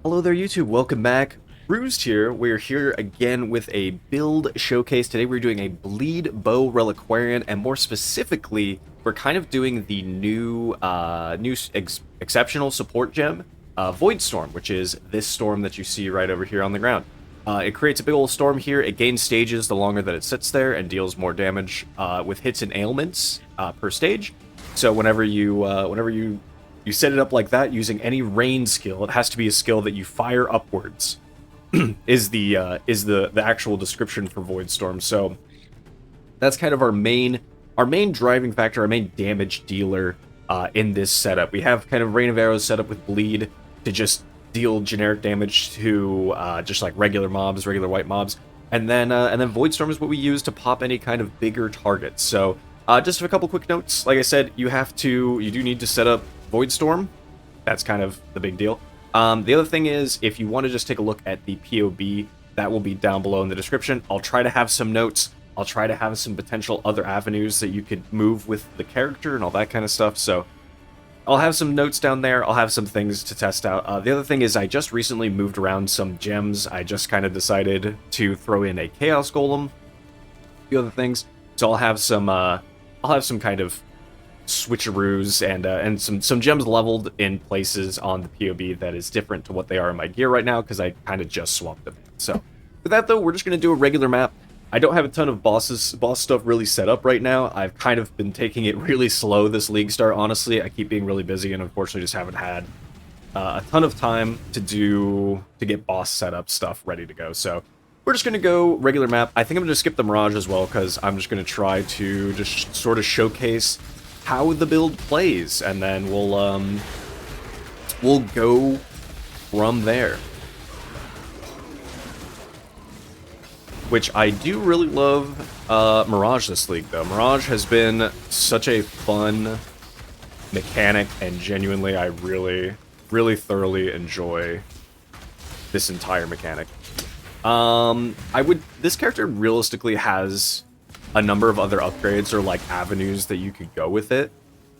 Hello there YouTube, welcome back. Bruised here. We're here again with a build showcase. Today we're doing a Bleed Bow Reliquarian, and more specifically, we're kind of doing the new exceptional support gem, Voidstorm, which is this storm that you see right over here on the ground. It creates a big old storm here. It gains stages the longer that it sits there and deals more damage with hits and ailments per stage. So whenever you set it up like that using any rain skill. It has to be a skill that you fire upwards. is the actual description for Voidstorm. So that's kind of our main driving factor, our main damage dealer in this setup. We have kind of Rain of Arrows set up with Bleed to just deal generic damage to just like regular mobs, regular white mobs, and then Voidstorm is what we use to pop any kind of bigger targets. So just a couple quick notes. Like I said, you do need to set up Voidstorm. That's kind of the big deal. The other thing is, if you want to just take a look at the POB, that will be down below in the description. I'll try to have some notes. I'll try to have some potential other avenues that you could move with the character and all that kind of stuff. So I'll have some notes down there. I'll have some things to test out. The other thing is I just recently moved around some gems. I just kind of decided to throw in a Chaos Golem, a few other things. So I'll have some kind of switcheroos and some gems leveled in places on the POB that is different to what they are in my gear right now, because I kind of just swapped them. So for that though, we're just going to do a regular map. I don't have a ton of boss stuff really set up right now. I've kind of been taking it really slow this league start, honestly. I keep being really busy and unfortunately just haven't had a ton of time to get boss setup stuff ready to go. So we're just going to go regular map. I think I'm going to skip the Mirage as well, because I'm just going to try to just sort of showcase how the build plays, and then we'll go from there. Which I do really love Mirage this league, though. Mirage has been such a fun mechanic, and genuinely I really thoroughly enjoy this entire mechanic. This character realistically has a number of other upgrades or like avenues that you could go with it.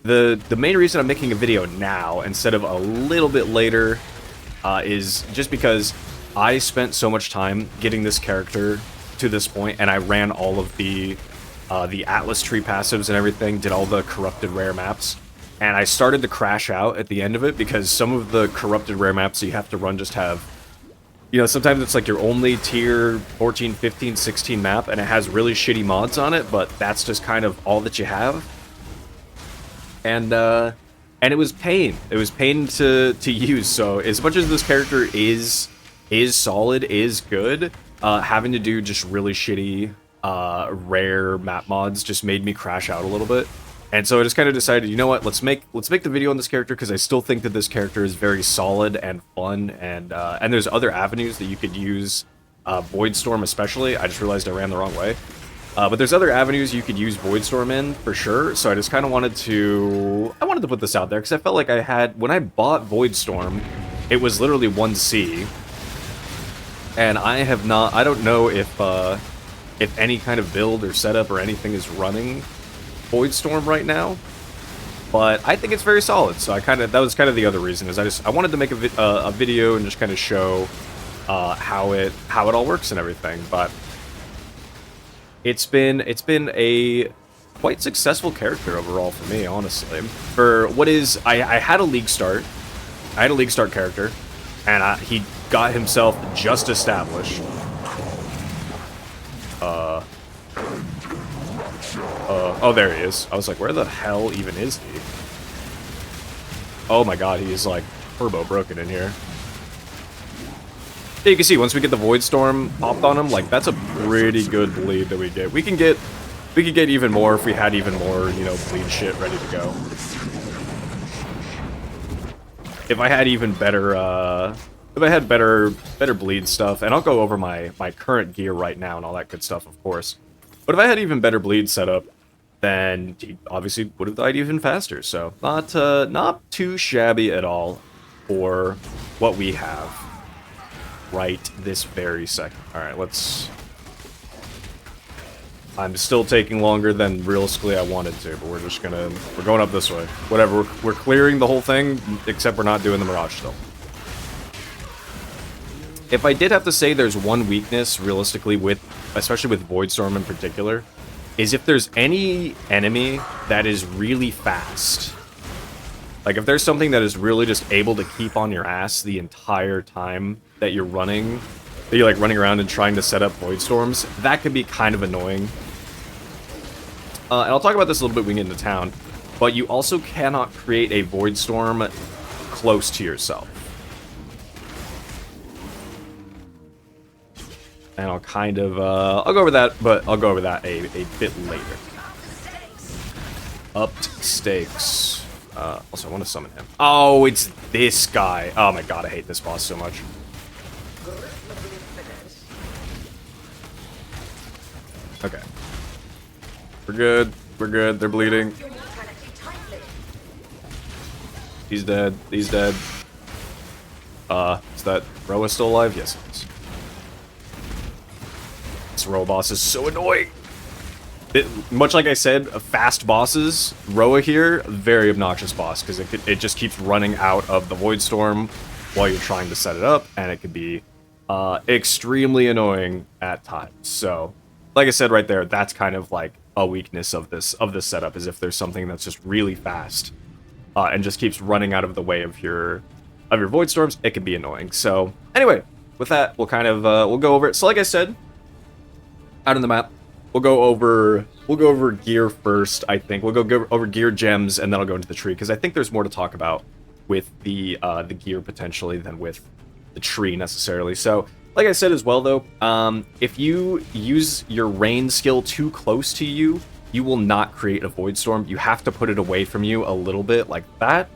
The main reason I'm making a video now instead of a little bit later is just because I spent so much time getting this character to this point, and I ran all of the Atlas tree passives and everything, did all the corrupted rare maps, and I started to crash out at the end of it because some of the corrupted rare maps that you have to run just have, you know, sometimes it's like your only tier 14, 15, 16 map, and it has really shitty mods on it, but that's just kind of all that you have. And it was pain. It was pain to use. So as much as this character is solid, is good, having to do just really shitty rare map mods just made me crash out a little bit. And so I just kind of decided, you know what, let's make the video on this character, because I still think that this character is very solid and fun, and there's other avenues that you could use Voidstorm especially. I just realized I ran the wrong way. But there's other avenues you could use Voidstorm in, for sure, so I just kind of wanted to put this out there, because I felt like when I bought Voidstorm, it was literally 1C, and I don't know if any kind of build or setup or anything is running Voidstorm right now, but I think it's very solid. So that was kind of the other reason, is I wanted to make a video and just kind of show how it all works and everything. But it's been a quite successful character overall for me, honestly. For what is, I had a league start character, and he got himself just established. Oh, there he is. I was like, where the hell even is he? Oh my god, he is like turbo broken in here. Yeah, you can see, once we get the Voidstorm popped on him, like, that's a pretty good bleed that we get. We could get even more if we had even more, you know, bleed shit ready to go. If I had even better, if I had better bleed stuff, and I'll go over my current gear right now and all that good stuff, of course. But if I had even better bleed setup, then he obviously would have died even faster. So not too shabby at all for what we have right this very second. All right, I'm still taking longer than realistically I wanted to, but we're going up this way. Whatever, we're clearing the whole thing, except we're not doing the Mirage still. if I did have to say there's one weakness, realistically, especially with Voidstorm in particular, is if there's any enemy that is really fast. Like, if there's something that is really just able to keep on your ass the entire time that you're running, that you're, like, running around and trying to set up Voidstorms, that could be kind of annoying. And I'll talk about this a little bit when we get into town, but you also cannot create a Voidstorm close to yourself. And I'll kind of, I'll go over that, but I'll go over that a bit later. Upped stakes. Also, I want to summon him. Oh, it's this guy. Oh my god, I hate this boss so much. Okay. We're good. We're good. They're bleeding. He's dead. He's dead. Is that Roa still alive? Yes, it is. This Roa boss is so annoying. Much like I said, fast bosses, Roa here, very obnoxious boss, because it just keeps running out of the Voidstorm while you're trying to set it up, and it can be extremely annoying at times. So, like I said right there, that's kind of like a weakness of this setup, is if there's something that's just really fast and just keeps running out of the way of your Voidstorms, it can be annoying. So, anyway, with that, we'll kind of we'll go over it. So, like I said, out on the map, we'll go over gear first, I think. We'll go over gear gems, and then I'll go into the tree, because I think there's more to talk about with the gear, potentially, than with the tree, necessarily. So, like I said as well, though, if you use your rain skill too close to you, you will not create a Voidstorm. You have to put it away from you a little bit, like that.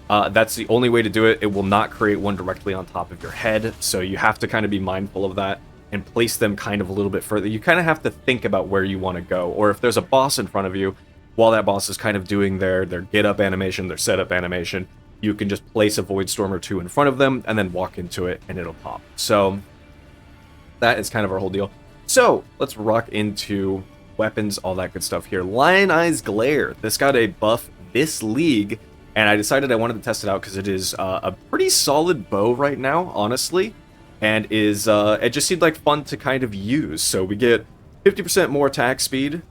That's the only way to do it. It will not create one directly on top of your head, so you have to kind of be mindful of that and place them kind of a little bit further. You kind of have to think about where you want to go, or if there's a boss in front of you, while that boss is kind of doing their get up animation, their setup animation, you can just place a Voidstorm or two in front of them and then walk into it and it'll pop. So that is kind of our whole deal. So let's rock into weapons, all that good stuff here. Lion Eyes Glare. This got a buff this league, and I decided I wanted to test it out because it is a pretty solid bow right now, honestly. And is it just seemed like fun to kind of use. So we get 50% more attack speed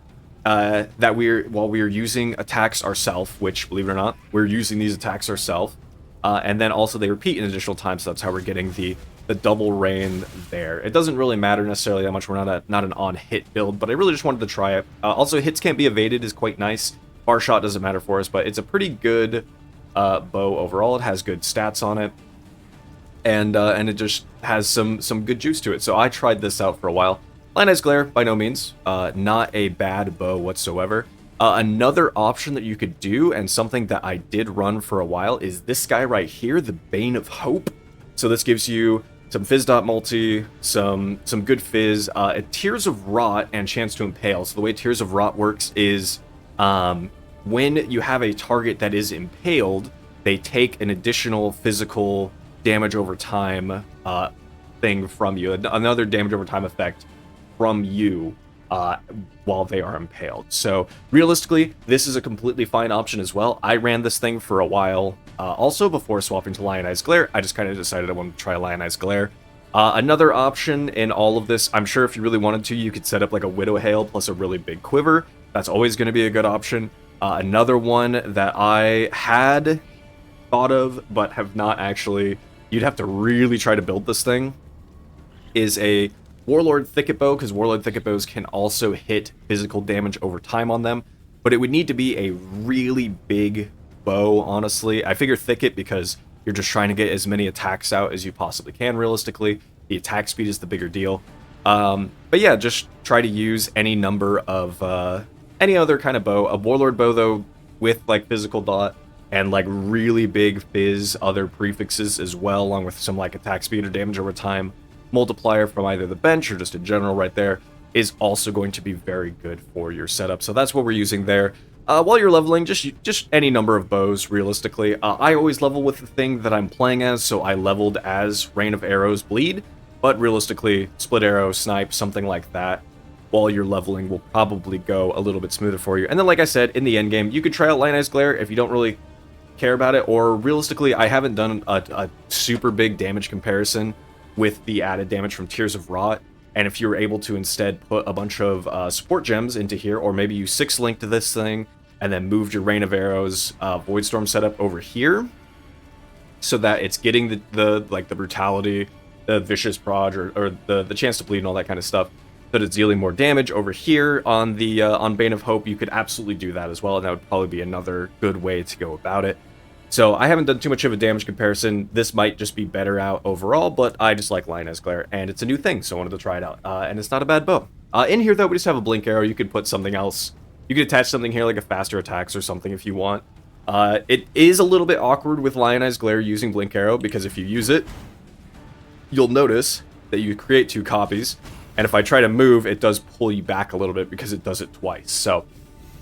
while we're using attacks ourselves, which, believe it or not, we're using these attacks ourselves. And then also they repeat an additional time, so that's how we're getting the double rain there. It doesn't really matter necessarily that much. We're not an on-hit build, but I really just wanted to try it. Also, hits can't be evaded is quite nice. Bar shot doesn't matter for us, but it's a pretty good bow overall. It has good stats on it. And it just has some good juice to it. So I tried this out for a while. Lion Eyes Glare, by no means, not a bad bow whatsoever. Another option that you could do, and something that I did run for a while, is this guy right here, the Bane of Hope. So this gives you some Fizz dot multi, some good Fizz, a Tears of Rot, and chance to impale. So the way Tears of Rot works is when you have a target that is impaled, they take an additional physical damage over time thing from you, another damage over time effect from you while they are impaled. So realistically, this is a completely fine option as well. I ran this thing for a while also before swapping to Lion Eyes Glare. I just kind of decided I wanted to try Lion Eyes Glare. Another option in all of this, I'm sure if you really wanted to, you could set up like a Widow Hail plus a really big quiver. That's always going to be a good option. Another one that I had thought of but have not actually, you'd have to really try to build this thing, is a Warlord Thicket Bow, because Warlord Thicket Bows can also hit physical damage over time on them, but it would need to be a really big bow, honestly. I figure Thicket because you're just trying to get as many attacks out as you possibly can, realistically. The attack speed is the bigger deal. But yeah, just try to use any number of, any other kind of bow. A Warlord bow, though, with, like, physical dot, and, like, really big Fizz, other prefixes as well, along with some, like, attack speed or damage over time multiplier from either the bench or just in general right there, is also going to be very good for your setup. So that's what we're using there. While you're leveling, just any number of bows, realistically. I always level with the thing that I'm playing as, so I leveled as Rain of Arrows Bleed, but realistically, Split Arrow, Snipe, something like that, while you're leveling will probably go a little bit smoother for you. And then, like I said, in the end game, you could try out Lion Eyes Glare if you don't really care about it, or realistically, I haven't done a super big damage comparison with the added damage from Tears of Rot. And if you're able to instead put a bunch of support gems into here, or maybe you 6-linked this thing and then moved your Rain of Arrows Voidstorm setup over here, so that it's getting the brutality, the vicious prod, or the chance to bleed and all that kind of stuff, so that it's dealing more damage over here on the on Bane of Hope, you could absolutely do that as well, and that would probably be another good way to go about it. So I haven't done too much of a damage comparison. This might just be better out overall, but I just like Lioness Glare, and it's a new thing, so I wanted to try it out. And it's not a bad bow. In here, though, we just have a Blink Arrow. You could put something else. You could attach something here, like a faster attacks or something if you want. It is a little bit awkward with Lioness Glare using Blink Arrow, because if you use it, you'll notice that you create 2 copies, and if I try to move, it does pull you back a little bit because it does it twice. So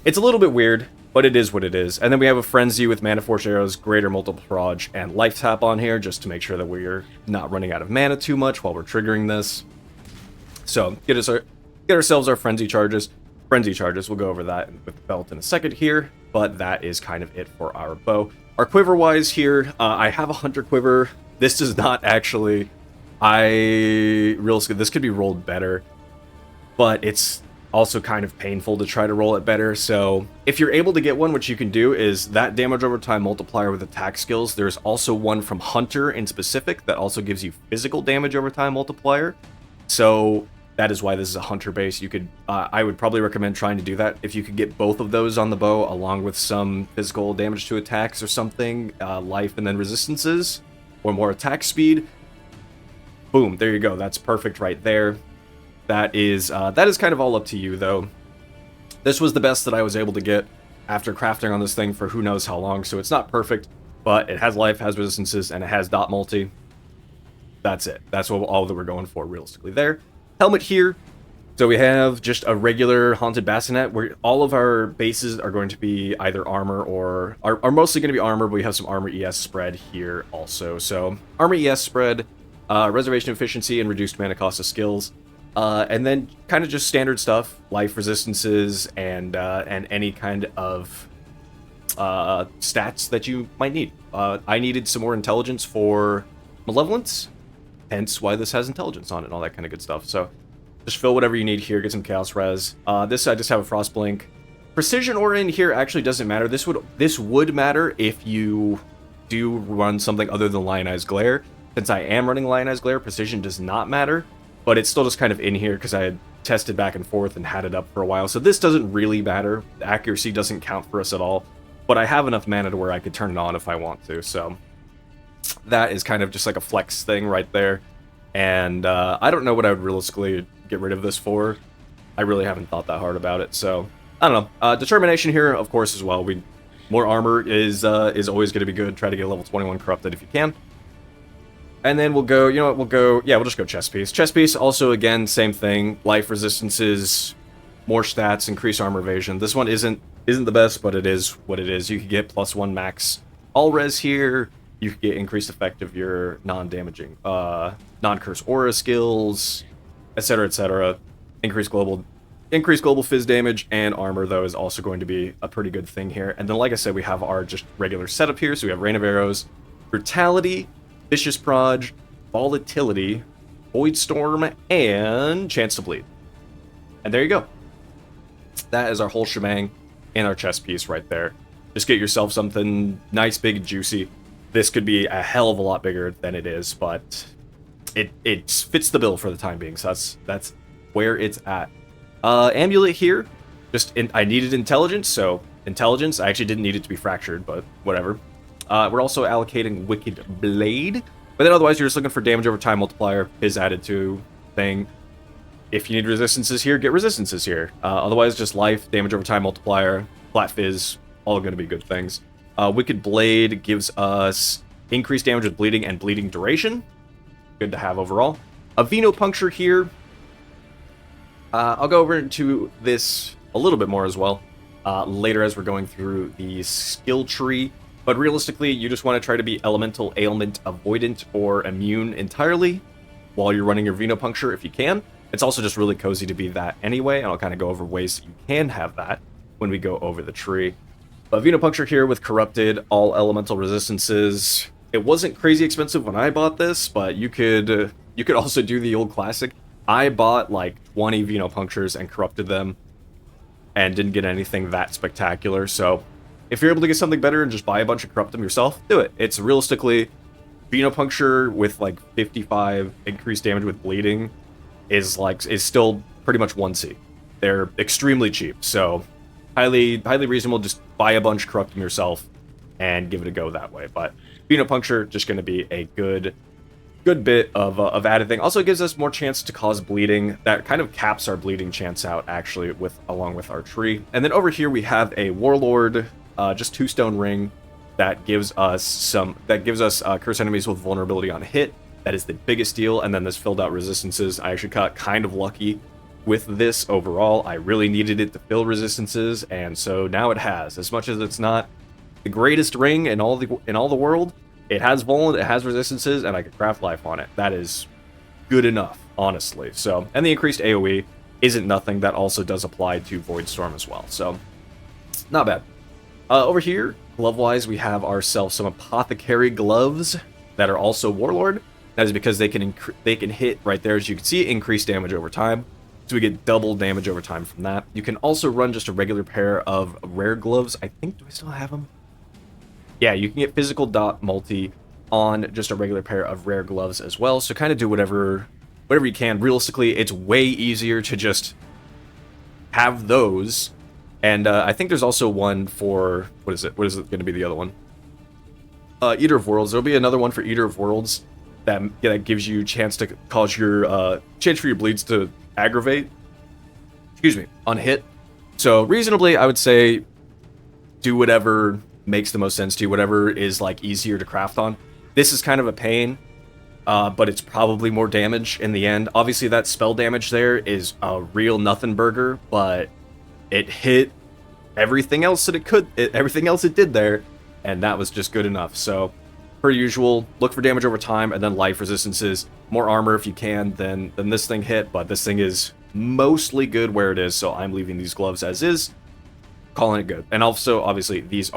it's a little bit weird, but it is what it is. And then we have a Frenzy with Mana Force Arrows, Greater Multiple Proj, and Life Tap on here, just to make sure that we're not running out of mana too much while we're triggering this. So get ourselves our Frenzy charges. We'll go over that with the belt in a second here, but that is kind of it for our bow. Our quiver-wise here, I have a Hunter Quiver. This does not actually... this could be rolled better, but it's also kind of painful to try to roll it better. So if you're able to get one, what you can do is that damage over time multiplier with attack skills. There's also one from Hunter in specific that also gives you physical damage over time multiplier. So that is why this is a Hunter base. You could, I would probably recommend trying to do that. If you could get both of those on the bow along with some physical damage to attacks or something, life and then resistances, or more attack speed, boom, there you go. That's perfect right there. That is kind of all up to you, though. This was the best that I was able to get after crafting on this thing for who knows how long, so it's not perfect, but it has life, has resistances, and it has dot multi. That's it. That's all that we're going for, realistically, there. Helmet here. So we have just a regular Haunted Bassinet, where all of our bases are going to be either armor or... are mostly going to be armor, but we have some armor ES spread here also. So, armor ES spread, reservation efficiency, and reduced mana cost of skills. And then kind of just standard stuff, life resistances, and any kind of stats that you might need. I needed some more intelligence for Malevolence, hence why this has intelligence on it and all that kind of good stuff. So just fill whatever you need here, get some Chaos Res. This I just have a Frost Blink. Precision Aura in here actually doesn't matter. This would matter if you do run something other than Lionized Glare. Since I am running Lionized Glare, Precision does not matter. But it's still just kind of in here because I had tested back and forth and had it up for a while. So this doesn't really matter. The accuracy doesn't count for us at all. But I have enough mana to where I could turn it on if I want to. So that is kind of just like a flex thing right there. And I don't know what I would realistically get rid of this for. I really haven't thought that hard about it. So I don't know. Determination here, of course, as well. More armor is always going to be good. Try to get a level 21 Corrupted if you can. And then we'll go, we'll just go Chest Piece. Chest Piece, also, again, same thing. Life resistances, more stats, increase armor evasion. This one isn't the best, but it is what it is. You could get +1 max all res here. You could get increased effect of your non-damaging, non-curse aura skills, etc., etc. Increase global fizz damage, and armor, though, is also going to be a pretty good thing here. And then, like I said, we have our just regular setup here. So we have Rain of Arrows, Brutality, Vicious Proj, Volatility, Voidstorm, and Chance to Bleed. And there you go. That is our whole shebang in our chest piece right there. Just get yourself something nice, big, and juicy. This could be a hell of a lot bigger than it is, but it fits the bill for the time being, so that's where it's at. Amulet here, I needed intelligence, so intelligence. I actually didn't need it to be fractured, but whatever. We're also allocating Wicked Blade, but then otherwise you're just looking for damage over time multiplier, his added to thing. If you need resistances here, get resistances here. Otherwise, just life, damage over time multiplier, flat fizz, all going to be good things. Wicked Blade gives us increased damage with bleeding and bleeding duration. Good to have overall. A Venopuncture here. I'll go over into this a little bit more as well later as we're going through the skill tree. But realistically, you just want to try to be Elemental Ailment Avoidant or Immune entirely while you're running your Venopuncture if you can. It's also just really cozy to be that anyway, and I'll kind of go over ways that you can have that when we go over the tree. But Venopuncture here with Corrupted, all elemental resistances, It wasn't crazy expensive when I bought this, but you could also do the old classic. I bought like 20 Venopunctures and corrupted them, and didn't get anything that spectacular. So if you're able to get something better and just buy a bunch and corrupt them yourself, do it. It's realistically Venopuncture with like 55 increased damage with bleeding is still pretty much 1C. They're extremely cheap, so highly reasonable. Just buy a bunch, corrupt them yourself, and give it a go that way. But Venopuncture just going to be a good bit of added thing. Also, it gives us more chance to cause bleeding. That kind of caps our bleeding chance out, actually, along with our tree. And then over here we have a Warlord, just 2-stone ring that gives us curse enemies with vulnerability on hit. That is the biggest deal. And then this filled out resistances. I actually got kind of lucky with this overall. I really needed it to fill resistances, and so now it has. As much as it's not the greatest ring in all the world, it has Vuln, it has resistances, and I can craft life on it. That is good enough, honestly. So, and the increased AoE isn't nothing. That also does apply to Voidstorm as well. So, not bad. Over here, glove-wise, we have ourselves some Apothecary gloves that are also Warlord. That is because they can hit right there, as you can see, increased damage over time. So we get double damage over time from that. You can also run just a regular pair of rare gloves. I think, do I still have them? Yeah, you can get physical dot multi on just a regular pair of rare gloves as well. So kind of do whatever you can. Realistically, it's way easier to just have those. And I think there's also one for, what is it going to be, the other one? Eater of Worlds. There'll be another one for Eater of Worlds that gives you chance to cause your chance for your bleeds to aggravate. Excuse me, on hit. So reasonably, I would say do whatever makes the most sense to you, whatever is like easier to craft on. This is kind of a pain, but it's probably more damage in the end. Obviously, that spell damage there is a real nothing burger, but it hit everything else that everything else it did there, and that was just good enough. So, per usual, look for damage over time, and then life resistances. More armor if you can than this thing hit, but this thing is mostly good where it is, so I'm leaving these gloves as is, calling it good. And also, obviously, this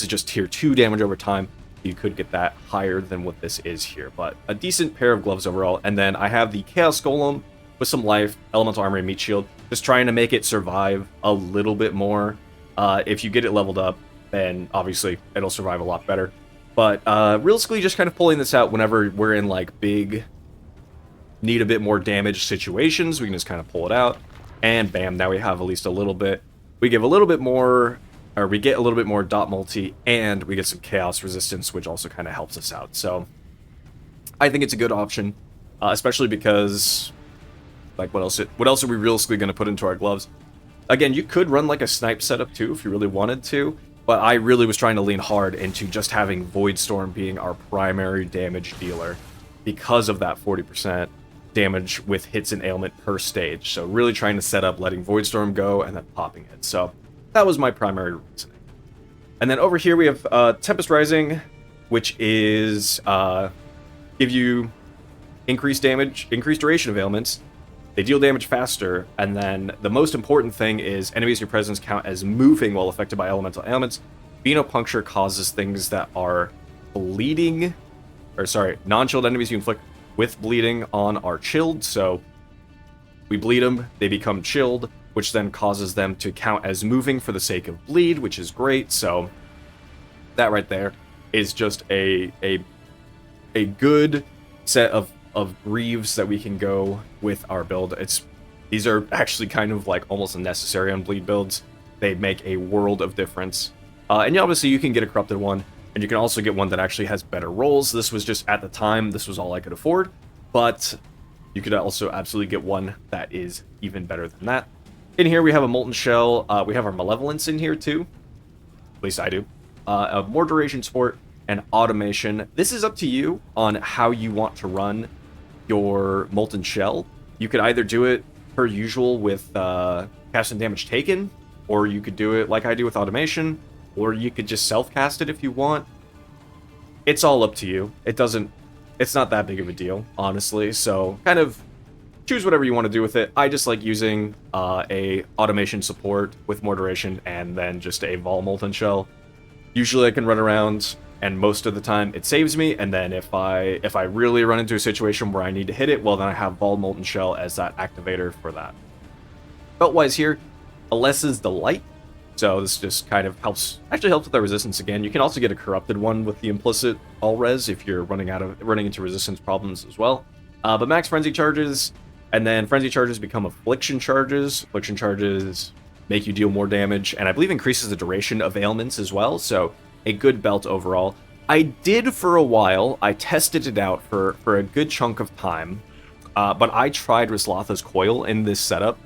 is just tier 2 damage over time. You could get that higher than what this is here, but a decent pair of gloves overall. And then I have the Chaos Golem with some life, elemental armor, and meat shield, just trying to make it survive a little bit more. If you get it leveled up, then obviously it'll survive a lot better. But realistically, just kind of pulling this out whenever we're in like big, need a bit more damage situations, we can just kind of pull it out, and bam, now we have at least a little bit. We give a little bit more, or we get a little bit more dot multi, and we get some chaos resistance, which also kind of helps us out. So I think it's a good option, especially because, like, what else are we realistically going to put into our gloves? Again, you could run like a snipe setup too if you really wanted to, but I really was trying to lean hard into just having Voidstorm being our primary damage dealer because of that 40% damage with hits and ailment per stage. So really trying to set up letting Voidstorm go and then popping it. So that was my primary reasoning. And then over here we have Tempest Rising, which is give you increased damage, increased duration of ailments. They deal damage faster, and then the most important thing is enemies in your presence count as moving while affected by elemental ailments. Venopuncture causes things that are bleeding, or sorry, non-chilled enemies you inflict with bleeding on are chilled, so we bleed them, they become chilled, which then causes them to count as moving for the sake of bleed, which is great. So that right there is just a good set of greaves that we can go with our build. These are actually kind of like almost unnecessary on bleed builds. They make a world of difference. And obviously you can get a corrupted one, and you can also get one that actually has better rolls. This was just, at the time, this was all I could afford, but you could also absolutely get one that is even better than that. In here we have a Molten Shell, we have our Malevolence in here too, at least I do. More duration support and automation. This is up to you on how you want to run your Molten Shell. You could either do it per usual with cast and damage taken, or you could do it like I do with automation, or you could just self-cast it if you want. It's all up to you. It's not that big of a deal, honestly, so kind of choose whatever you want to do with it. I just like using a automation support with more duration and then just a Vol Molten Shell. Usually I can run around and most of the time it saves me. And then if I really run into a situation where I need to hit it, well, then I have Vol Molten Shell as that activator for that. Belt-wise here, Alessa's Delight. So this just kind of helps with the resistance again. You can also get a corrupted one with the implicit all res if you're running into resistance problems as well. But max frenzy charges, and then frenzy charges become affliction charges. Affliction charges make you deal more damage, and I believe increases the duration of ailments as well. So a good belt overall. I did for a while. I tested it out for a good chunk of time, but I tried Rislatha's Coil in this setup,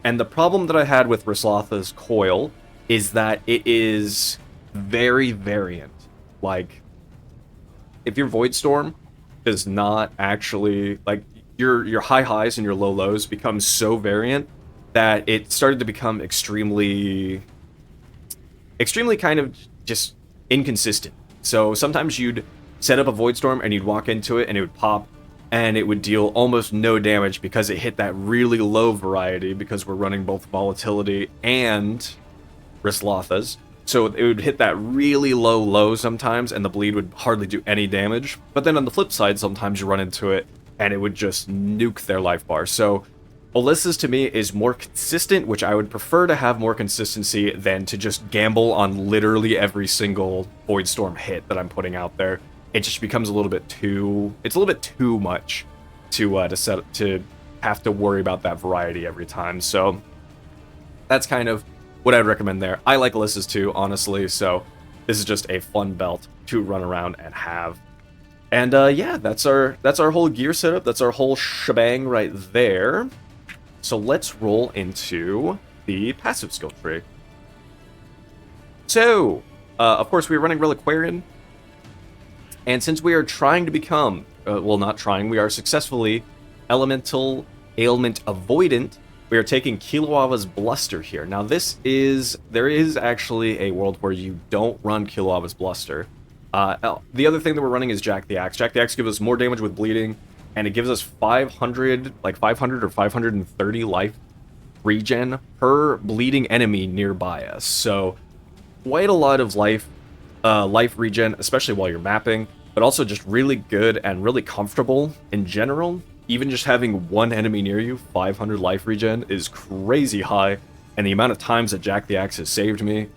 and the problem that I had with Rislatha's Coil is that it is very variant. Like, if your Voidstorm does not actually, like, your high highs and your low lows become so variant that it started to become extremely kind of just inconsistent. So sometimes you'd set up a Voidstorm and you'd walk into it and it would pop and it would deal almost no damage because it hit that really low variety, because we're running both Volatility and Rislatha's. So it would hit that really low sometimes, and the bleed would hardly do any damage. But then on the flip side, sometimes you run into it, and it would just nuke their life bar. So Alessa's, to me, is more consistent, which I would prefer to have more consistency than to just gamble on literally every single Voidstorm hit that I'm putting out there. It just becomes a little bit too... It's a little bit too much to have to worry about that variety every time. So that's kind of what I'd recommend there. I like Alessa's too, honestly, so this is just a fun belt to run around and have. And yeah, that's our whole gear setup. That's our whole shebang right there. So let's roll into the passive skill tree. So, of course, we're running Reliquarian, and since we are trying to become, well, not trying, we are successfully Elemental Ailment Avoidant, we are taking Kilowava's Bluster here. Now there is actually a world where you don't run Kilowava's Bluster. The other thing that we're running is Jack the Axe. Jack the Axe gives us more damage with bleeding, and it gives us 500 or 530 life regen per bleeding enemy nearby us. So quite a lot of life regen, especially while you're mapping, but also just really good and really comfortable in general. Even just having one enemy near you, 500 life regen, is crazy high, and the amount of times that Jack the Axe has saved me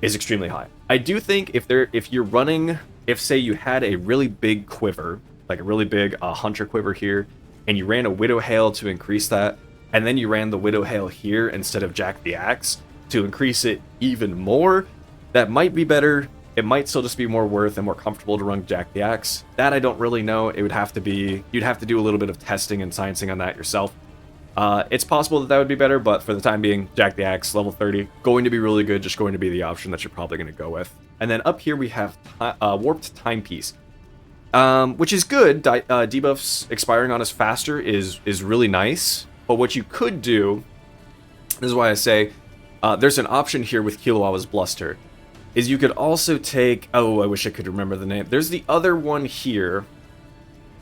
is extremely high. I do think if say you had a really big quiver, like a really big Hunter quiver here, and you ran a Widow Hail to increase that, and then you ran the Widow Hail here instead of Jack the Axe to increase it even more, that might be better. It might still just be more worth and more comfortable to run Jack the Axe. That I don't really know. It would have to be, you'd have to do a little bit of testing and sciencing on that yourself. It's possible that would be better, but for the time being, Jack the Axe, level 30, going to be really good, just going to be the option that you're probably going to go with. And then up here we have Warped Timepiece, which is good. Debuffs expiring on us faster is really nice, but what you could do, this is why I say, there's an option here with Kilowava's Bluster, is you could also take... Oh, I wish I could remember the name. There's the other one here.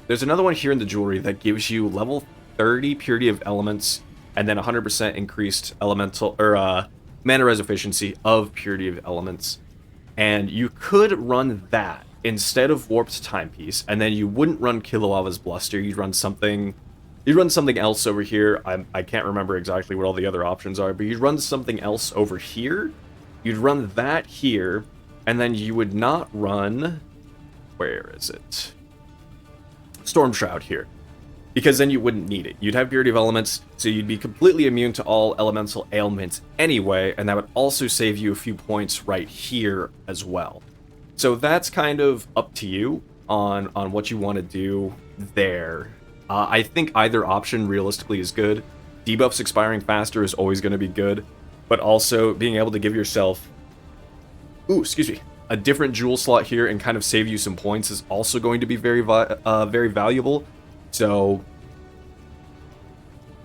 There's another one here in the jewelry that gives you level 30 Purity of Elements, and then 100% increased elemental, or mana res efficiency of Purity of Elements. And you could run that instead of Warped Timepiece, and then you wouldn't run Kilowava's Bluster. You'd run something else over here. I can't remember exactly what all the other options are, but you'd run something else over here. You'd run that here, and then you would not run... Where is it? Storm Shroud here. Because then you wouldn't need it. You'd have Purity of Elements, so you'd be completely immune to all elemental ailments anyway, and that would also save you a few points right here as well. So that's kind of up to you on what you want to do there. I think either option realistically is good. Debuffs expiring faster is always going to be good, but also being able to give yourself, a different jewel slot here and kind of save you some points is also going to be very valuable. So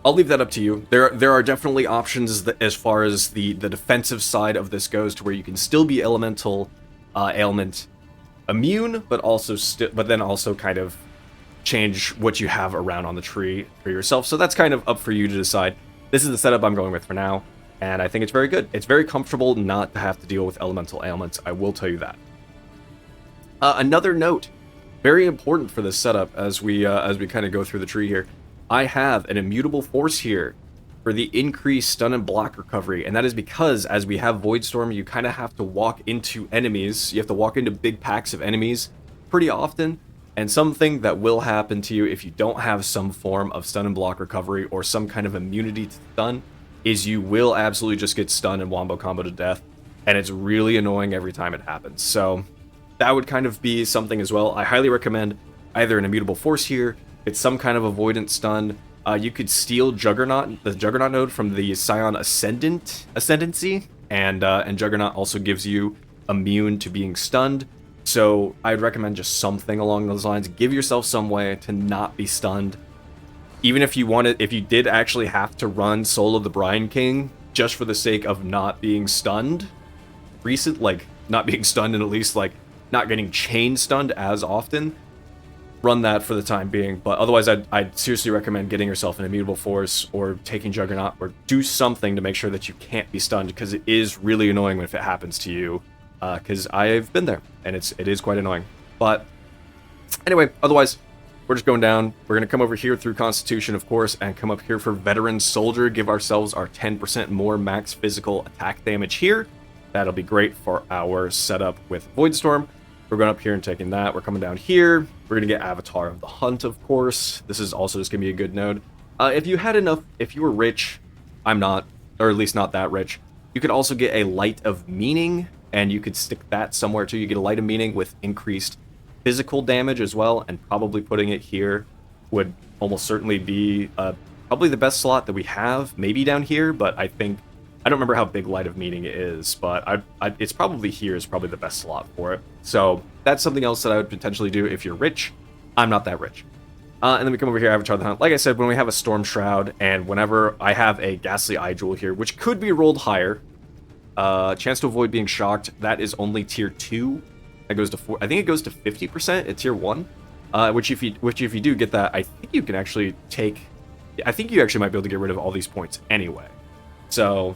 I'll leave that up to you. There are definitely options that, as far as the defensive side of this goes, to where you can still be elemental ailment immune, but then also kind of change what you have around on the tree for yourself. So that's kind of up for you to decide. This is the setup I'm going with for now, and I think it's very good. It's very comfortable not to have to deal with elemental ailments, I will tell you that. Another note, very important for this setup as we kind of go through the tree here. I have an immutable force here for the increased stun and block recovery, and that is because as we have Voidstorm, you kind of have to walk into enemies. You have to walk into big packs of enemies pretty often, and something that will happen to you if you don't have some form of stun and block recovery or some kind of immunity to stun is you will absolutely just get stunned and wombo combo to death, and it's really annoying every time it happens. So that would kind of be something as well. I highly recommend either an immutable force here, it's some kind of avoidance stun. You could steal Juggernaut, the Juggernaut node from the Scion Ascendancy, and Juggernaut also gives you immune to being stunned. So I'd recommend just something along those lines. Give yourself some way to not be stunned. Even if you wanted, if you did actually have to run Soul of the Brine King just for the sake of not being stunned, not being stunned and at least like not getting chain stunned as often, run that for the time being. But otherwise, I'd seriously recommend getting yourself an immutable force or taking Juggernaut or do something to make sure that you can't be stunned, because it is really annoying if it happens to you. Because I've been there and it is quite annoying. But anyway, otherwise, we're just going down. We're going to come over here through Constitution, of course, and come up here for Veteran Soldier. Give ourselves our 10% more max physical attack damage here. That'll be great for our setup with Voidstorm. We're going up here and taking that. We're coming down here. We're going to get Avatar of the Hunt, of course. This is also just going to be a good node. If you had enough, if you were rich, I'm not, or at least not that rich, you could also get a Light of Meaning, and you could stick that somewhere too. You get a Light of Meaning with increased physical damage as well, and probably putting it here would almost certainly be probably the best slot that we have, maybe down here, but I think, I don't remember how big Light of Meaning is, but it's probably here is probably the best slot for it. So that's something else that I would potentially do if you're rich. I'm not that rich. And then we come over here, Avatar of the Hunt. Like I said, when we have a Storm Shroud, and whenever I have a Ghastly Eye Jewel here, which could be rolled higher, chance to avoid being shocked, that is only tier 2. That goes to 4. I think it goes to 50% at tier 1. Which if you do get that, I think you can actually take. I think you actually might be able to get rid of all these points anyway. So,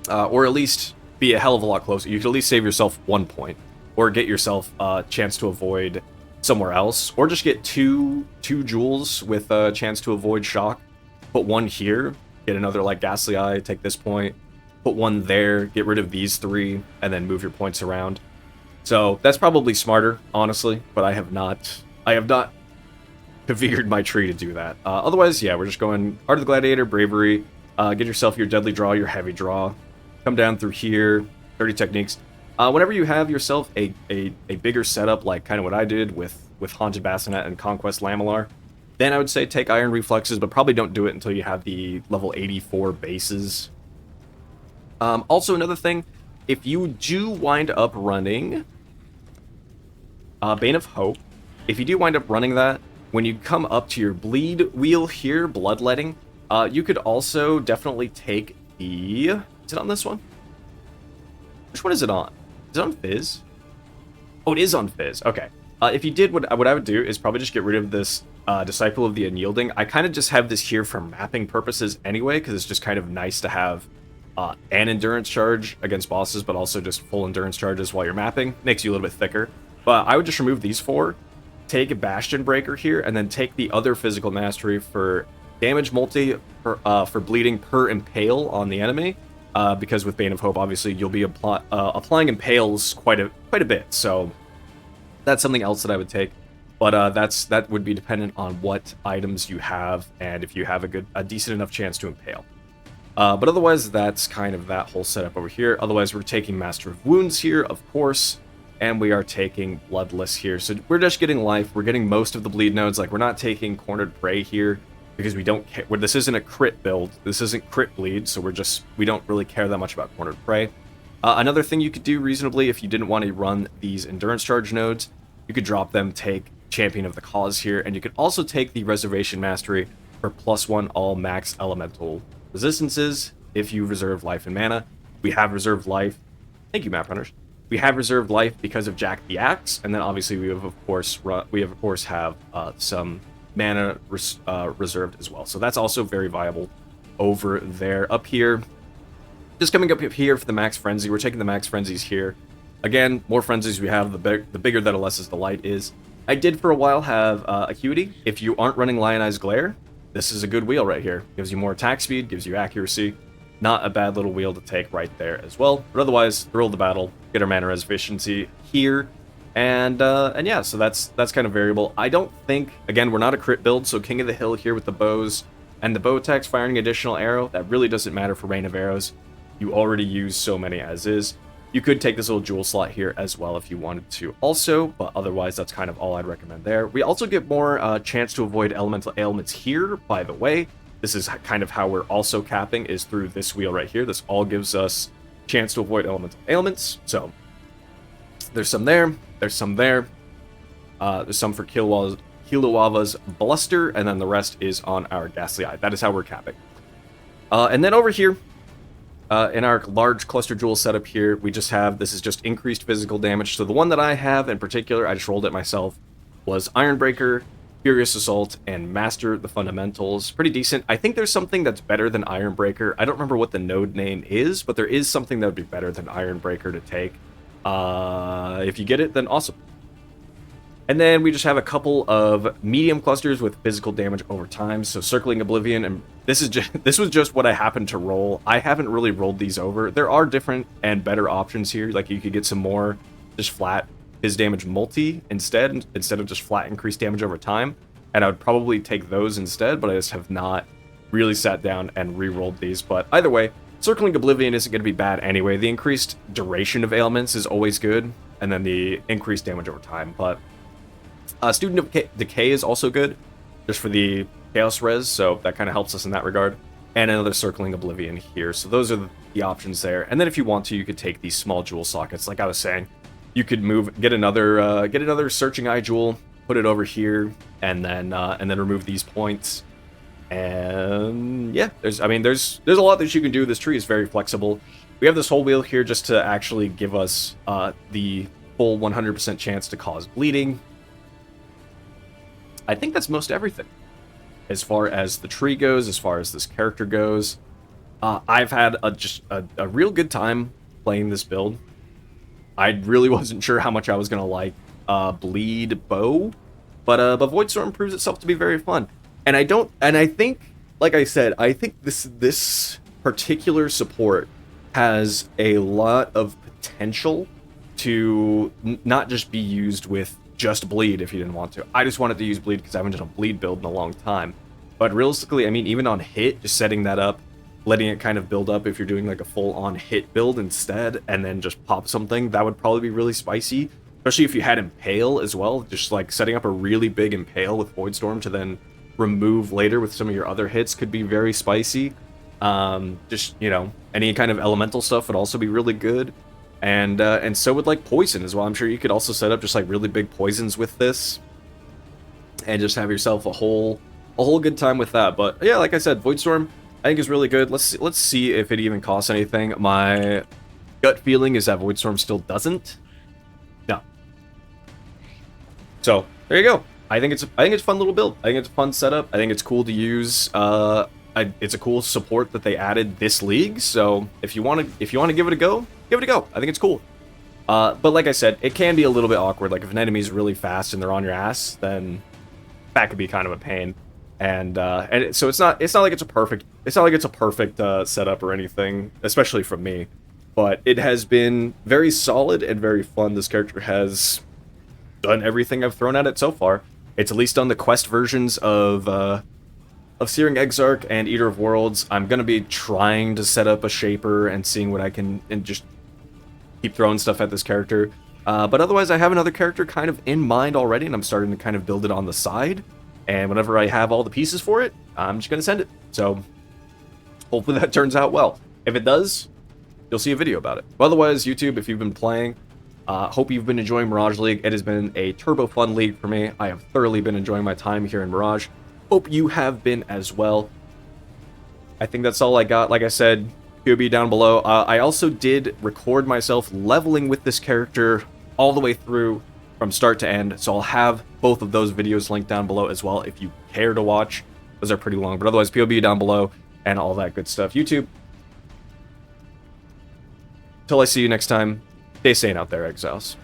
or at least be a hell of a lot closer. You could at least save yourself 1 point, or get yourself a chance to avoid somewhere else, or just get two jewels with a chance to avoid shock. Put one here, get another like Ghastly Eye, take this point. Put one there, get rid of these 3, and then move your points around. So that's probably smarter, honestly, but I have not configured my tree to do that. Otherwise, yeah, we're just going Heart of the Gladiator, Bravery, get yourself your Deadly Draw, your Heavy Draw, come down through here, 30 techniques. Whenever you have yourself a bigger setup, like kind of what I did with Haunted Bassinet and Conquest Lamellar, then I would say take Iron Reflexes, but probably don't do it until you have the level 84 bases. Also, another thing, if you do wind up running Bane of Hope, if you do wind up running that, when you come up to your bleed wheel here, Bloodletting, you could also definitely take the... Is it on this one? Which one is it on? Is it on Fizz? Oh, it is on Fizz. Okay. If you did, what I would do is probably just get rid of this Disciple of the Unyielding. I kind of just have this here for mapping purposes anyway, because it's just kind of nice to have an endurance charge against bosses, but also just full endurance charges while you're mapping. Makes you a little bit thicker. But I would just remove these 4, take a Bastion Breaker here, and then take the other Physical Mastery for damage multi for bleeding per impale on the enemy. Because with Bane of Hope, obviously, you'll be applying impales quite a bit. So that's something else that I would take. But that would be dependent on what items you have and if you have a decent enough chance to impale. But otherwise, that's kind of that whole setup over here. Otherwise, we're taking Master of Wounds here, of course, and we are taking Bloodless here. So we're just getting life. We're getting most of the bleed nodes. Like, we're not taking Cornered Prey here because we don't care. This isn't a crit build. This isn't crit bleed, so we don't really care that much about Cornered Prey. Another thing you could do reasonably if you didn't want to run these Endurance Charge nodes, you could drop them, take Champion of the Cause here, and you could also take the Reservation Mastery for +1 all max elemental resistances if you reserve life and mana. We have reserved life. Thank you, map runners. We have reserved life because of Jack the Axe, and then obviously we have of course have some mana reserved as well. So that's also very viable over there. Up here, just coming up here for the Max Frenzy. We're taking the Max Frenzies here again, more frenzies we have, the bigger that Alessa's Delight is. I did for a while have Acuity. If you aren't running Lionized Glare, this is a good wheel right here. Gives you more attack speed, gives you accuracy. Not a bad little wheel to take right there as well. But otherwise, thrill the battle, get our mana res efficiency here. And yeah, so that's kind of variable. I don't think, again, we're not a crit build, so King of the Hill here with the bows and the bow attacks firing additional arrow, that really doesn't matter for Rain of Arrows. You already use so many as is. You could take this little jewel slot here as well if you wanted to also, but otherwise that's kind of all I'd recommend there. We also get more chance to avoid elemental ailments here, by the way. This is kind of how we're also capping, is through this wheel right here. This all gives us chance to avoid elemental ailments, so there's some there, there's some there, there's some for Kilowava's Bluster, and then the rest is on our Ghastly Eye. That is how we're capping. And then over here, in our large cluster jewel setup here, we just have, this is just increased physical damage. So the one that I have in particular, I just rolled it myself, was Ironbreaker, Furious Assault, and Master the Fundamentals. Pretty decent. I think there's something that's better than Ironbreaker. I don't remember what the node name is, but there is something that would be better than Ironbreaker to take. If you get it, then awesome. And then we just have a couple of medium clusters with physical damage over time. So Circling Oblivion, and this was just what I happened to roll. I haven't really rolled these over. There are different and better options here. Like you could get some more just flat Phys damage multi instead of just flat increased damage over time. And I would probably take those instead, but I just have not really sat down and re-rolled these. But either way, Circling Oblivion isn't going to be bad anyway. The increased duration of ailments is always good, and then the increased damage over time. But Student Decay is also good, just for the Chaos Res, so that kind of helps us in that regard. And another Circling Oblivion here, so those are the options there. And then if you want to, you could take these small jewel sockets, like I was saying. You could get another Searching Eye Jewel, put it over here, and then remove these points. And yeah, there's a lot that you can do. This tree is very flexible. We have this whole wheel here just to actually give us the full 100% chance to cause bleeding. I think that's most everything. As far as the tree goes, as far as this character goes, I've had a real good time playing this build. I really wasn't sure how much I was going to like Bleed Bow, but Voidstorm proves itself to be very fun. And I think, like I said, I think this particular support has a lot of potential to not just be used with just Bleed if you didn't want to. I just wanted to use Bleed because I haven't done a Bleed build in a long time. But realistically, I mean, even on hit, just setting that up, letting it kind of build up if you're doing like a full-on hit build instead, and then just pop something, that would probably be really spicy. Especially if you had Impale as well, just like setting up a really big Impale with Voidstorm to then remove later with some of your other hits could be very spicy. Just, you know, any kind of elemental stuff would also be really good. And so would like poison as well. I'm sure you could also set up just like really big poisons with this and just have yourself a whole good time with that. But yeah, like I said, Voidstorm I think is really good. Let's see if it even costs anything. My gut feeling is that Voidstorm still doesn't. No. So there you go. I think it's a fun little build. I think it's a fun setup. I think it's cool to use. It's a cool support that they added this league. So if you want to give it a go, give it a go. I think it's cool. But like I said, it can be a little bit awkward. Like if an enemy's really fast and they're on your ass, then that could be kind of a pain. And so it's not like it's a perfect setup or anything, especially from me. But it has been very solid and very fun. This character has done everything I've thrown at it so far. It's at least done the quest versions of Searing Exarch and Eater of Worlds. I'm gonna be trying to set up a Shaper and seeing what I can, and just keep throwing stuff at this character. But otherwise, I have another character kind of in mind already, and I'm starting to kind of build it on the side. And whenever I have all the pieces for it, I'm just gonna send it. So hopefully that turns out well. If it does, you'll see a video about it. But otherwise, YouTube, if you've been playing, hope you've been enjoying Mirage League. It has been a turbo fun league for me. I have thoroughly been enjoying my time here in Mirage. Hope you have been as well. I think that's all I got. Like I said, POB down below. I also did record myself leveling with this character all the way through from start to end. So I'll have both of those videos linked down below as well if you care to watch. Those are pretty long, but otherwise POB down below and all that good stuff. YouTube, until I see you next time, Stay sane out there, Exiles.